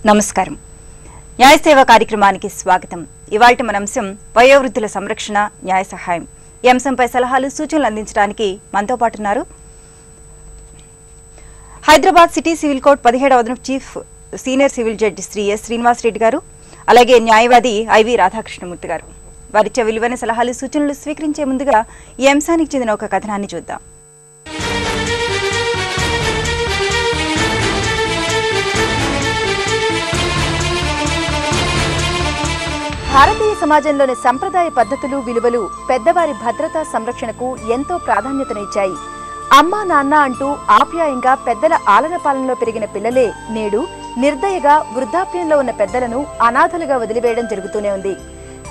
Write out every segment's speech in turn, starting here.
నమస్కారం. న్యాయ సేవ కార్యక్రమానికి స్వాగతం. ఇవాల్టి మన అంశం వయోవృద్ధుల సంరక్షణ, న్యాయ సహాయం. ఈ అంశంపై సలహాలు, సూచనలు అందించడానికి మనతో పాటు ఉన్నారు హైదరాబాద్ సిటీ సివిల్ కోర్ట్ 17వ అదనపు chief senior civil judge Shri S Srinivas Reddy గారు, అలాగే న్యాయవాది ఐవి రాధాకృష్ణమూర్తి గారు. వారిచ్చే విలువైన సలహాలు, సూచనలు స్వీకరించే ముందుగా ఈ అంశానికి చెందిన ఒక కథనాన్ని చూద్దాం. భారతీయ సమాజంలోని సంప్రదాయ పద్ధతులు, విలువలు పెద్దవారి భద్రతా సంరక్షణకు ఎంతో ప్రాధాన్యతనిచ్చాయి. అమ్మా నాన్న అంటూ ఆప్యాయంగా పెద్దల ఆలన పాలనలో పెరిగిన పిల్లలే నేడు నిర్దయగా వృద్ధాప్యంలో ఉన్న పెద్దలను అనాథలుగా వదిలివేయడం జరుగుతూనే ఉంది.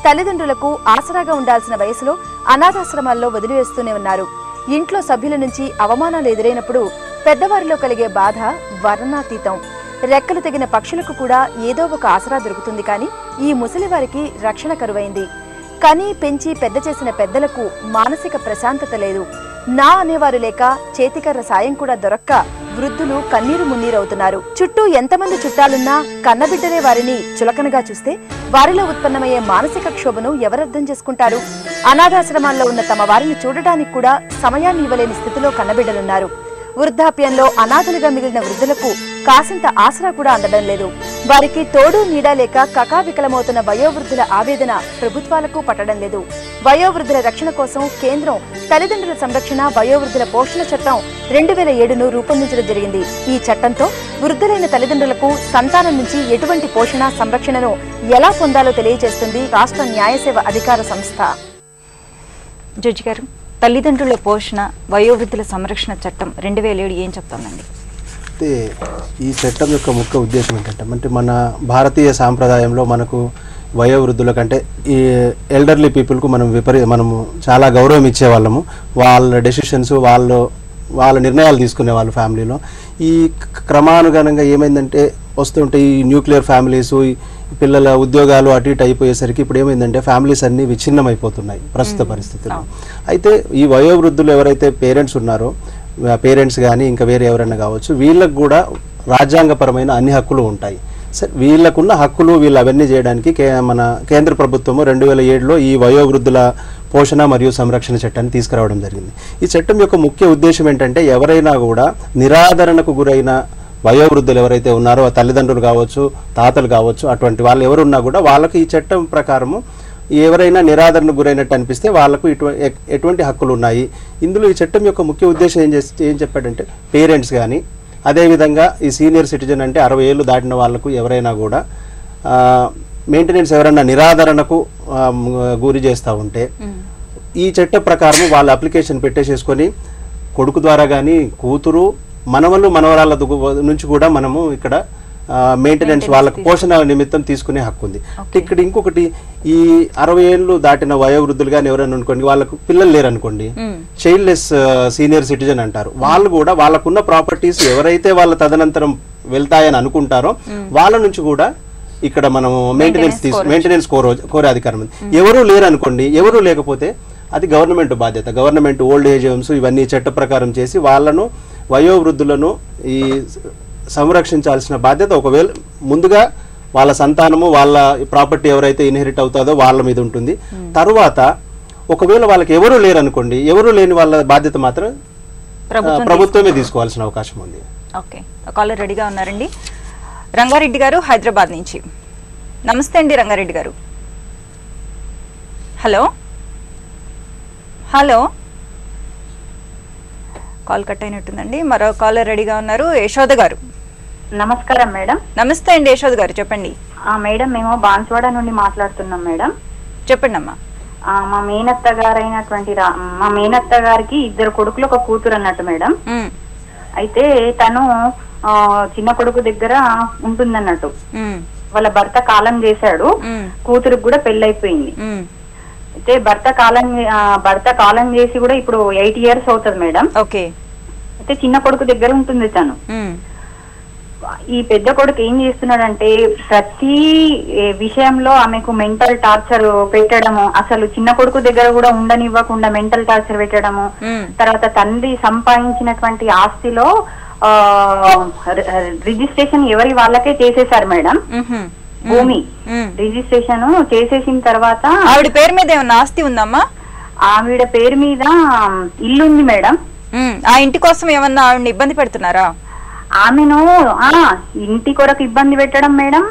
తల్లిదండ్రులకు ఆసరాగా ఉండాల్సిన వయసులో అనాథాశ్రమాల్లో వదిలివేస్తూనే ఉన్నారు. ఇంట్లో సభ్యుల నుంచి అవమానాలు ఎదురైనప్పుడు పెద్దవారిలో కలిగే బాధ వర్ణనాతీతం. రెక్కలు తెగిన పక్షులకు కూడా ఏదో ఒక ఆసరా దొరుకుతుంది, కానీ ఈ ముసలివారికి రక్షణ కరువైంది. కని పెంచి పెద్ద చేసిన పెద్దలకు మానసిక ప్రశాంతత లేదు. నా అనేవారు లేక చేతికర్ర సాయం కూడా దొరక్క వృద్ధులు కన్నీరు మున్నీరవుతున్నారు. చుట్టూ ఎంతమంది చుట్టాలున్నా కన్నబిడ్డలే వారిని చులకనగా చూస్తే వారిలో ఉత్పన్నమయ్యే మానసిక క్షోభను ఎవరర్థం చేసుకుంటారు? అనాథాశ్రమాల్లో ఉన్న తమ వారిని చూడటానికి కూడా సమయాన్ని ఇవ్వలేని స్థితిలో కన్నబిడ్డలున్నారు. వృద్ధాప్యంలో అనాథలుగా మిగిలిన వృద్ధులకు కాసింత ఆసరా కూడా అందడం లేదు. వారికి తోడు నీడ లేక కకావికలమవుతున్న వయోవృద్ధుల ఆవేదన ప్రభుత్వాలకు పట్టడం లేదు. వయోవృద్ధుల రక్షణ కోసం కేంద్రం తల్లిదండ్రుల సంరక్షణ, వయోవృద్ధుల పోషణ చట్టం 2007ను రూపొందించడం జరిగింది. ఈ చట్టంతో వృద్ధులైన తల్లిదండ్రులకు సంతానం నుంచి ఎటువంటి పోషణ, సంరక్షణను ఎలా పొందాలో తెలియజేస్తుంది రాష్ట్ర న్యాయసేవ అధికార సంస్థ. జడ్జి గారు, తల్లిదండ్రుల పోషణ, వయోవృద్ధుల సంరక్షణ చట్టం 2007 ఏం చెప్తోందండి? అయితే ఈ చట్టం యొక్క ముఖ్య ఉద్దేశం ఏంటంటే, అంటే మన భారతీయ సాంప్రదాయంలో మనకు వయోవృద్ధుల కంటే ఈ ఎల్డర్లీ పీపుల్కు మనము చాలా గౌరవం ఇచ్చేవాళ్ళము. వాళ్ళ డెసిషన్స్, వాళ్ళ నిర్ణయాలు తీసుకునే వాళ్ళు ఫ్యామిలీలో. ఈ క్రమానుగణంగా ఏమైందంటే వస్తుంటే ఈ న్యూక్లియర్ ఫ్యామిలీస్, పిల్లల ఉద్యోగాలు అటు ఇటు అయిపోయేసరికి ఇప్పుడు ఏమైందంటే ఫ్యామిలీస్ అన్నీ విచ్ఛిన్నమైపోతున్నాయి ప్రస్తుత పరిస్థితుల్లో. అయితే ఈ వయోవృద్ధులు ఎవరైతే పేరెంట్స్ ఉన్నారో, పేరెంట్స్ కానీ ఇంకా వేరే ఎవరైనా కావచ్చు, వీళ్ళకు కూడా రాజ్యాంగపరమైన అన్ని హక్కులు ఉంటాయి. సరే, వీళ్ళకున్న హక్కులు వీళ్ళు అవన్నీ చేయడానికి మన కేంద్ర ప్రభుత్వము 2007లో ఈ వయోవృద్ధుల పోషణ మరియు సంరక్షణ చట్టాన్ని తీసుకురావడం జరిగింది. ఈ చట్టం యొక్క ముఖ్య ఉద్దేశం ఏంటంటే, ఎవరైనా కూడా నిరాదరణకు గురైన వయోవృద్ధులు ఎవరైతే ఉన్నారో, తల్లిదండ్రులు కావచ్చు, తాతలు కావచ్చు, అటువంటి వాళ్ళు ఎవరున్నా కూడా వాళ్ళకు ఈ చట్టం ప్రకారము ఎవరైనా నిరాదరణకు గురైనట్టు అనిపిస్తే వాళ్ళకు ఎటువంటి హక్కులు ఉన్నాయి. ఇందులో ఈ చట్టం యొక్క ముఖ్య ఉద్దేశం ఏం చెప్పాడంటే, పేరెంట్స్ కానీ, అదేవిధంగా ఈ సీనియర్ సిటిజన్ అంటే 60 ఏళ్ళు దాటిన వాళ్ళకు ఎవరైనా కూడా మెయింటెనెన్స్ ఎవరైనా నిరాదరణకు గురి చేస్తూ ఉంటే ఈ చట్ట ప్రకారం వాళ్ళ అప్లికేషన్ పెట్టేసేసుకొని కొడుకు ద్వారా కానీ, కూతురు, మనవరాళ్ళ నుంచి కూడా మనము ఇక్కడ మెయింటెనెన్స్ వాళ్ళకు పోషణ నిమిత్తం తీసుకునే హక్కు ఉంది. ఇక్కడ ఇంకొకటి, ఈ 60 ఏళ్ళు దాటిన వయోవృద్ధులు కానీ ఎవరైనా అనుకోండి, వాళ్ళకు పిల్లలు లేరనుకోండి, చైల్డ్లెస్ సీనియర్ సిటిజన్ అంటారు. వాళ్ళు కూడా వాళ్ళకున్న ప్రాపర్టీస్ ఎవరైతే వాళ్ళ తదనంతరం వెళ్తాయని అనుకుంటారో వాళ్ళ నుంచి కూడా ఇక్కడ మనము మెయింటెనెన్స్ కోరే అధికారం ఉంది. ఎవరూ లేరనుకోండి, ఎవరూ లేకపోతే అది గవర్నమెంట్ బాధ్యత. గవర్నమెంట్ ఓల్డ్ ఏజ్ హోమ్స్ ఇవన్నీ చట్ట ప్రకారం చేసి వాళ్ళను, వయోవృద్ధులను ఈ సంరక్షించాల్సిన బాధ్యత ఒకవేళ ముందుగా వాళ్ళ సంతానము, వాళ్ళ ప్రాపర్టీ ఎవరైతే ఇన్హెరిట్ అవుతుందో వాళ్ళ మీద ఉంటుంది. తరువాత ఒకవేళ వాళ్ళకి ఎవరూ లేరనుకోండి, ఎవరూ లేని వాళ్ళ బాధ్యత మాత్రం ప్రభుత్వమే తీసుకోవాల్సిన అవకాశం ఉంది. ఓకే, కాలర్ రెడీగా ఉన్నారండి. రంగారెడ్డి గారు హైదరాబాద్ నుంచి. నమస్తే అండి Rangareddy garu. Hello hello call cut అయినట్టుందండి. మరో కాలర్ రెడీగా ఉన్నారు, యశోద గారు. నమస్కారం మేడం. నమస్తే అండి యశోద గారు, చెప్పండి. మేడం, మేము బాన్స్వాడ నుండి మాట్లాడుతున్నాం మేడం. చెప్పండి అమ్మా. మా మేనత్త గారికి 2 కొడుకులు, 1 కూతురు అన్నట్టు మేడం. అయితే తను చిన్న కొడుకు దగ్గర ఉంటుందన్నట్టు. వాళ్ళ భర్త కాలం చేశాడు, కూతురుకు కూడా పెళ్ళైపోయింది. అయితే భర్త కాలం చేసి కూడా ఇప్పుడు 8 years అవుతుంది మేడం. ఓకే. అయితే చిన్న కొడుకు దగ్గర ఉంటుంది తను. ఈ పెద్ద కొడుకు ఏం చేస్తున్నాడంటే ప్రతి విషయంలో ఆమెకు మెంటల్ టార్చర్ పెట్టడము, అసలు చిన్న కొడుకు దగ్గర కూడా ఉండనివ్వకుండా మెంటల్ టార్చర్ పెట్టడము. తర్వాత తండ్రి సంపాదించినటువంటి ఆస్తిలో రిజిస్ట్రేషన్ ఎవరి వాళ్ళకే చేసేసారు మేడం. భూమి రిజిస్ట్రేషన్ చేసేసిన తర్వాత ఆవిడ పేరు మీద ఏమన్నా ఆస్తి ఉందమ్మా? ఆవిడ పేరు మీద ఇల్లు ఉంది మేడం. ఆ ఇంటి కోసం ఏమన్నా ఆవిడని ఇబ్బంది పెడుతున్నారా? ఆమెను ఇంటి కొరకు ఇబ్బంది పెట్టడం మేడం.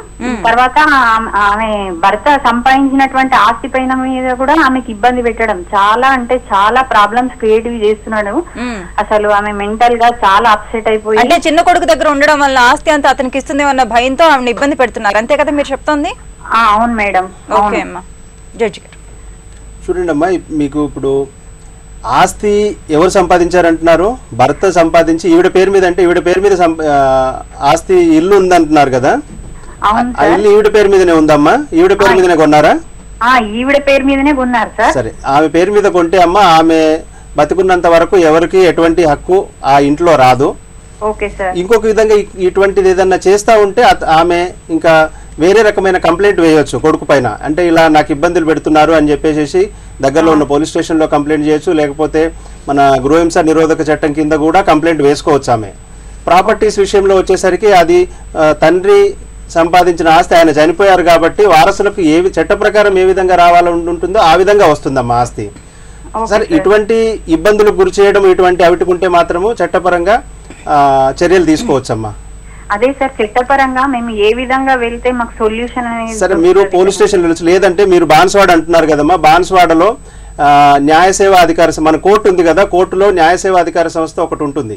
తర్వాత ఆమె భర్త సంపాదించినటువంటి ఆస్తి పైన మీద కూడా ఆమెకి ఇబ్బంది పెట్టడం, చాలా అంటే చాలా ప్రాబ్లమ్స్ క్రియేట్ చేస్తున్నాడు. అసలు ఆమె మెంటల్ గా చాలా అప్సెట్ అయిపోయి, అంటే చిన్న కొడుకు దగ్గర ఉండడం వల్ల ఆస్తి అంతా అతనికి ఇస్తుంది అన్న భయంతో ఆమెను ఇబ్బంది పెడుతున్నారు, అంతే కదా మీరు చెప్తోంది? అవును మేడం. ఓకే అమ్మా. జడ్జి గారు చూడండి అమ్మా, మీకు ఇప్పుడు ఆస్తి ఎవరు సంపాదించారంటున్నారు? భర్త సంపాదించి ఈవిడ పేరు మీద, అంటే ఈవిడ పేరు మీద ఆస్తి ఇల్లు ఉందంటున్నారు కదా, ఆ ఇల్లు ఈవిడ పేరు మీదనే ఉందమ్మా? ఈవిడ పేరు మీదనే కొన్నారా? ఈవిడ పేరు మీదనే కొన్నారు సార్. సరే, ఆమె పేరు మీద కొంటే అమ్మా ఆమె బతికున్నంత వరకు ఎవరికి ఎటువంటి హక్కు ఆ ఇంట్లో రాదు. Okay sir. ఇంకొక విధంగా ఇటువంటిది ఏదన్నా చేస్తా ఉంటే ఆమె ఇంకా వేరే రకమైన కంప్లైంట్ వేయొచ్చు కొడుకు పైన. అంటే ఇలా నాకు ఇబ్బందులు పెడుతున్నారు అని చెప్పేసి దగ్గరలో ఉన్న పోలీస్ స్టేషన్లో కంప్లైంట్ చేయొచ్చు, లేకపోతే మన గృహహింస నిరోధక చట్టం కింద కూడా కంప్లైంట్ వేసుకోవచ్చు ఆమె. ప్రాపర్టీస్ విషయంలో వచ్చేసరికి అది తండ్రి సంపాదించిన ఆస్తి, ఆయన చనిపోయారు కాబట్టి వారసులకు చట్ట ప్రకారం ఏ విధంగా రావాలని ఉంటుందో ఆ విధంగా వస్తుందమ్మా ఆస్తి. సరే, ఇటువంటి ఇబ్బందులకు గురి చేయడం ఇటువంటి అవిటుకుంటే మాత్రము చట్టపరంగా చర్యలు తీసుకోవచ్చమ్మా. అదే సార్, చట్టపరంగా మేము ఏ విధంగా వెళ్తే మాకు సొల్యూషన్ అనేది? సరే, మీరు పోలీస్ స్టేషన్ వెళ్ళచ్చు, లేదంటే మీరు బాన్స్వాడ అంటున్నారు కదమ్మా, బాన్స్వాడలో న్యాయ సేవా అధికార మన కోర్టు ఉంది కదా, కోర్టులో న్యాయ సేవా అధికార సంస్థ ఒకటి ఉంటుంది.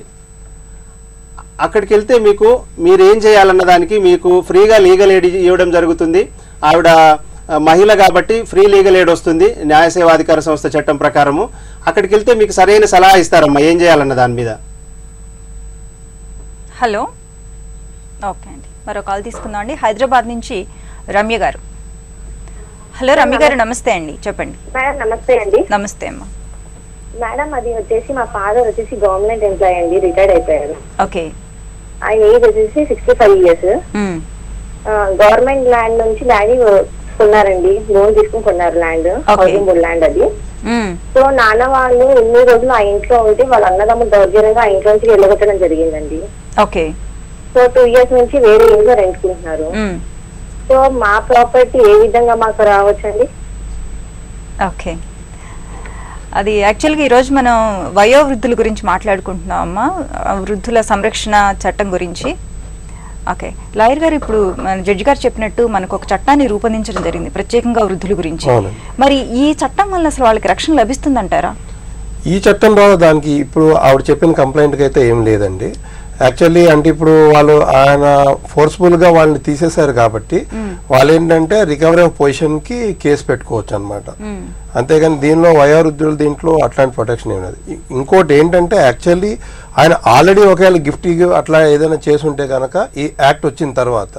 అక్కడికి వెళ్తే మీకు మీరేం చేయాలన్న దానికి మీకు ఫ్రీగా లీగల్ ఎయిడ్ ఇవ్వడం జరుగుతుంది. ఆవిడ మహిళ కాబట్టి ఫ్రీ లీగల్ ఎయిడ్ వస్తుంది న్యాయ సేవా అధికార సంస్థ చట్టం ప్రకారము. అక్కడికి వెళ్తే మీకు సరైన సలహా ఇస్తారమ్మా ఏం చేయాలన్న దాని మీద. హలో, ఓకే అండి, మరో కాల్ తీసుకుందాం అండి. హైదరాబాద్ నుంచి రమ్య గారు. హలో రమ్య గారు, నమస్తే అండి, చెప్పండి. మేడం నమస్తే అండి. నమస్తే అమ్మా. మేడం అది వచ్చేసి మా ఫాదర్ వచ్చేసి గవర్నమెంట్ ఎంప్లాయీ అండి, రిటైర్డ్ అయిపోయారు. ఓకే. ఆయన ఏజ్ వచ్చేసి 65 years. గవర్నమెంట్ ల్యాండ్ నుంచి డాడీ కొన్నారండి, లోన్ తీసుకుని కొన్నారు ల్యాండ్, హౌసింగ్ బోర్డ్ ల్యాండ్ అది. సో నాన్న వాళ్ళు ఎన్ని రోజులు ఆ ఇంట్లో ఉంటే వాళ్ళ అన్నదమ్ములు దౌర్జన్యంగా ఆ ఇంట్లో నుంచి వెళ్ళగొట్టడం జరిగిందండి. ఓకే. సో 2 years నుంచి వేరే ఇంట్లో రెంట్కుంటున్నారు. సో మా ప్రాపర్టీ ఏ విధంగా మాకు రావచ్చండి? ఓకే, అది యాక్చువల్గా ఈరోజు మనం వయోవృద్ధుల గురించి మాట్లాడుకుంటున్నాం అమ్మా, వృద్ధుల సంరక్షణ చట్టం గురించి. ఓకే, లాయర్ గారు, ఇప్పుడు జడ్జి గారు చెప్పినట్టు మనకు ఒక చట్టాన్ని రూపొందించడం జరిగింది ప్రత్యేకంగా వృద్ధుల గురించి. మరి ఈ చట్టం వల్ల అసలు వాళ్ళకి రక్షణ లభిస్తుందంటారా? ఈ చట్టం ద్వారా దానికి ఇప్పుడు ఆవిడ చెప్పిన కంప్లైంట్కి అయితే ఏం లేదండి. యాక్చువల్లీ అంటే ఇప్పుడు వాళ్ళు ఆయన ఫోర్స్ఫుల్గా వాళ్ళని తీసేశారు కాబట్టి వాళ్ళు ఏంటంటే రికవరీ ఆఫ్ పొజిషన్కి కేసు పెట్టుకోవచ్చు అనమాట. అంతేగాని దీనిలో వయోవృద్ధులు దీంట్లో అట్లాంటి ప్రొటెక్షన్ ఏమి లేదు. ఇంకోటి ఏంటంటే యాక్చువల్లీ ఆయన ఆల్రెడీ ఒకవేళ గిఫ్ట్ అట్లా ఏదైనా చేసుంటే కనుక ఈ యాక్ట్ వచ్చిన తర్వాత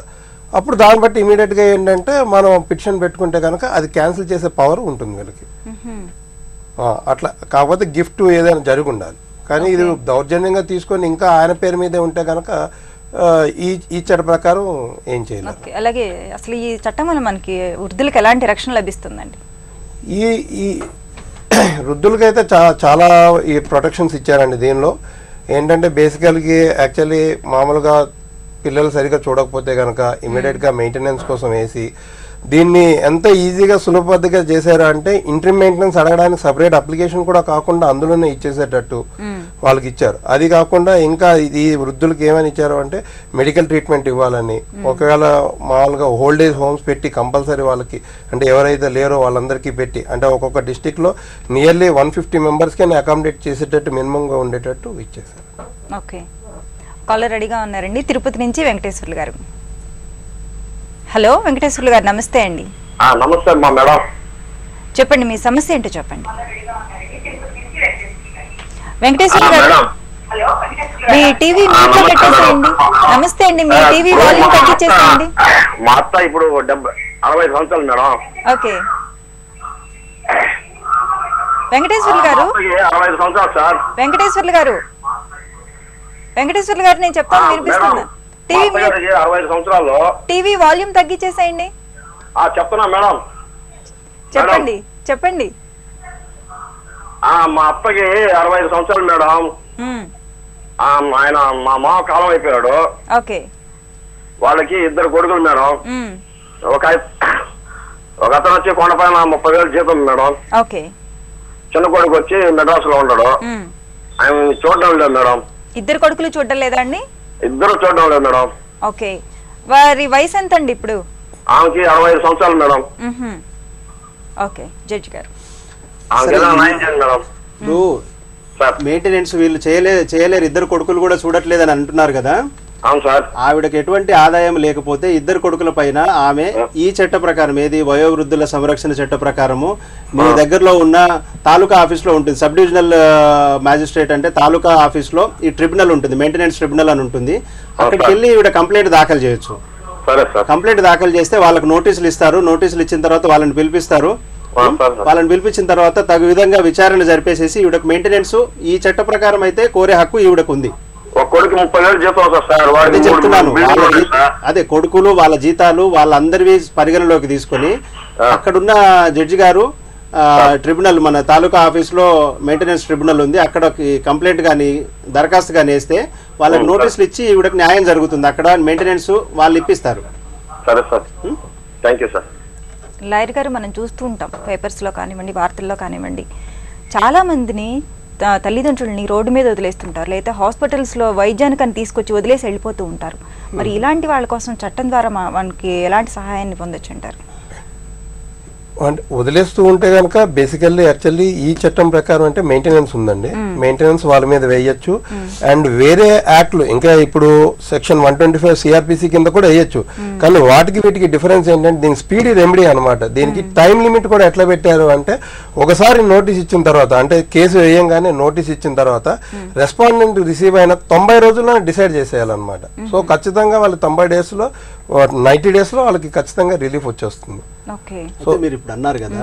అప్పుడు దాన్ని బట్టి ఇమీడియట్గా ఏంటంటే మనం పిటిషన్ పెట్టుకుంటే కనుక అది క్యాన్సిల్ చేసే పవర్ ఉంటుంది వీళ్ళకి. అట్లా కాకపోతే గిఫ్ట్ ఏదైనా జరిగి ఉండాలి. కానీ ఇది దౌర్జన్యంగా తీసుకొని ఇంకా ఆయన పేరు మీదే ఉంటే కనుక ఈ చట్ట ప్రకారం ఏం చేయలేదు. అలాగే అసలు ఈ చట్టం వల్ల మనకి వృద్ధులకు ఎలాంటి రక్షణ లభిస్తుందండి? ఈ వృద్ధులకైతే చాలా ఈ ప్రొటెక్షన్స్ ఇచ్చారండి. దీనిలో ఏంటంటే బేసికల్గా యాక్చువల్లీ మామూలుగా పిల్లలు సరిగ్గా చూడకపోతే కనుక ఇమీడియట్గా మెయింటెనెన్స్ కోసం వేసి దీన్ని ఎంత ఈజీగా సులభబద్ధంగా చేశారు అంటే ఇంట్రీ మెయింటెనెన్స్ అడగడానికి సపరేట్ అప్లికేషన్ కూడా కాకుండా అందులోనే ఇచ్చేసేటట్టు వాళ్ళకి ఇచ్చారు. అది కాకుండా ఇంకా ఈ వృద్ధులకి ఏమని ఇచ్చారు అంటే మెడికల్ ట్రీట్మెంట్ ఇవ్వాలని, ఒకవేళ మామూలుగా ఓల్డ్ ఏజ్ హోమ్స్ పెట్టి కంపల్సరీ వాళ్ళకి అంటే ఎవరైతే లేరో వాళ్ళందరికీ పెట్టి అంటే ఒక్కొక్క డిస్టిక్లో నియర్లీ 150 members అకామిడేట్ చేసేటట్టు మినిమంగా ఉండేటట్టు ఇచ్చేసారు. ఓకే, కాలర్ రెడీగా ఉన్నారండి. తిరుపతి నుంచి వెంకటేశ్వర్లు గారు. హలో వెంకటేశ్వర్లు గారు, నమస్తే అండి. నమస్తే అమ్మా. మేడం చెప్పండి, మీ సమస్య ఏంటో చెప్పండి. వెంకటేశ్వర్లు గారు, మీ టీవీ మ్యూట్లో పెట్టేసేయండి. నమస్తే అండి, మీ టీవీ వాల్యూమ్ తగ్గించేసేయండి. మా అత్త ఇప్పుడు 60 సంవత్సరాలు మేడం. ఓకే, వెంకటేశ్వర్లు గారు. 65 సంవత్సరాలు సార్. వెంకటేశ్వర్లు గారు, వెంకటేశ్వర్లు గారు, నేను చెప్తాను వినిపిస్తుందా? టీవీ 65 సంవత్సరాల్లో టీవీ వాల్యూమ్ తగ్గించేసేయండి. చెప్తున్నా మేడం. చెప్పండి చెప్పండి. మా అత్తకి 65 సంవత్సరాలు మేడం. ఆయన మా మామ కాలం అయిపోయాడు. ఓకే. వాళ్ళకి 2 కొడుకులు మేడం. ఒక అతను వచ్చి కొండపైన 30,000 జీతం మేడం. ఓకే. చిన్న కొడుకు వచ్చి మెడ్రాస్ లో ఉన్నాడు. ఆయన చూడడం లేదు మేడం. 2 కొడుకులు చూడడం లేదా అండి? 2 చూడడం లేదు మేడం. ఓకే. వారి వయసు ఎంత అండి ఇప్పుడు? ఆమెకి 65 సంవత్సరాలు మేడం. ఓకే జడ్జి గారు. మెయింటెనెన్స్ వీళ్ళు చేయలేరు, 2 కొడుకులు కూడా చూడట్లేదని అంటున్నారు కదా. అవును సార్. ఆవిడకి ఎటువంటి ఆదాయం లేకపోతే 2 కొడుకుల పైన ఆమె ఈ చట్ట ప్రకారం, ఏది వయోవృద్ధుల సంరక్షణ చట్ట ప్రకారము మీ దగ్గరలో ఉన్న తాలూకా ఆఫీస్ లో ఉంటుంది. సబ్ డివిజనల్ మ్యాజిస్ట్రేట్ అంటే తాలూకా ఆఫీస్ లో ఈ ట్రిబ్యునల్ ఉంటుంది, మెయింటెనెన్స్ ట్రిబ్యునల్ అని ఉంటుంది. అక్కడికి వెళ్ళి ఈవిడ కంప్లైంట్ దాఖలు చేయొచ్చు. కంప్లైంట్ దాఖలు చేస్తే వాళ్ళకి నోటీసులు ఇస్తారు. నోటీసులు ఇచ్చిన తర్వాత వాళ్ళని పిలిపిస్తారు. వాళ్ళని పిలిపించిన తర్వాత తగు విధంగా విచారణ జరిపేసేసి ఈవిడకు మెయింటెనెన్స్ ఈ చట్ట ప్రకారం అయితే కోరే హక్కు ఈవిడకు ఉంది. చెప్తున్నాను, అదే కొడుకులు వాళ్ళ జీతాలు వాళ్ళందరివి పరిగణలోకి తీసుకొని అక్కడున్న జడ్జి గారు ట్రిబ్యునల్, మన తాలూకా ఆఫీస్ లో మెయింటెనెన్స్ ట్రిబ్యునల్ ఉంది, అక్కడ కంప్లైంట్ కానీ దరఖాస్తు కానీ వేస్తే వాళ్ళకి నోటీసులు ఇచ్చి ఈవిడకి న్యాయం జరుగుతుంది. అక్కడ మెయింటెనెన్స్ వాళ్ళు ఇప్పిస్తారు. లాయర్ గారు, మనం చూస్తూ ఉంటాం పేపర్స్లో కానివ్వండి, వార్తల్లో కానివ్వండి, చాలా మందిని తల్లిదండ్రులని రోడ్డు మీద వదిలేస్తుంటారు, లేదా హాస్పిటల్స్లో వైద్యానికని తీసుకొచ్చి వదిలేసి వెళ్ళిపోతూ ఉంటారు. మరి ఇలాంటి వాళ్ళ కోసం చట్టం ద్వారా మనకి ఎలాంటి సహాయాన్ని పొందొచ్చు అంటారు? వదిలేస్తూ ఉంటే కనుక బేసికల్లీ యాక్చువల్లీ ఈ చట్టం ప్రకారం అంటే మెయింటెనెన్స్ ఉందండి. మెయింటెనెన్స్ వాళ్ళ మీద వేయచ్చు. అండ్ వేరే యాక్ట్లు ఇంకా ఇప్పుడు సెక్షన్ 125 సిఆర్పిసి కింద కూడా వేయచ్చు. కానీ వాటికి వీటికి డిఫరెన్స్ ఏంటంటే దీనికి స్పీడీ రెమెడీ అనమాట. దీనికి టైం లిమిట్ కూడా ఎట్లా పెట్టారు అంటే ఒకసారి నోటీస్ ఇచ్చిన తర్వాత, అంటే కేసు వేయంగానే నోటీస్ ఇచ్చిన తర్వాత రెస్పాండెంట్ రిసీవ్ అయిన 90 రోజుల్లో డిసైడ్ చేసేయాలన్నమాట. సో ఖచ్చితంగా వాళ్ళు 90 days లో 90 days లో వాళ్ళకి ఖచ్చితంగా రిలీఫ్ వచ్చేస్తుంది. మీరు ఇప్పుడు అన్నారు కదా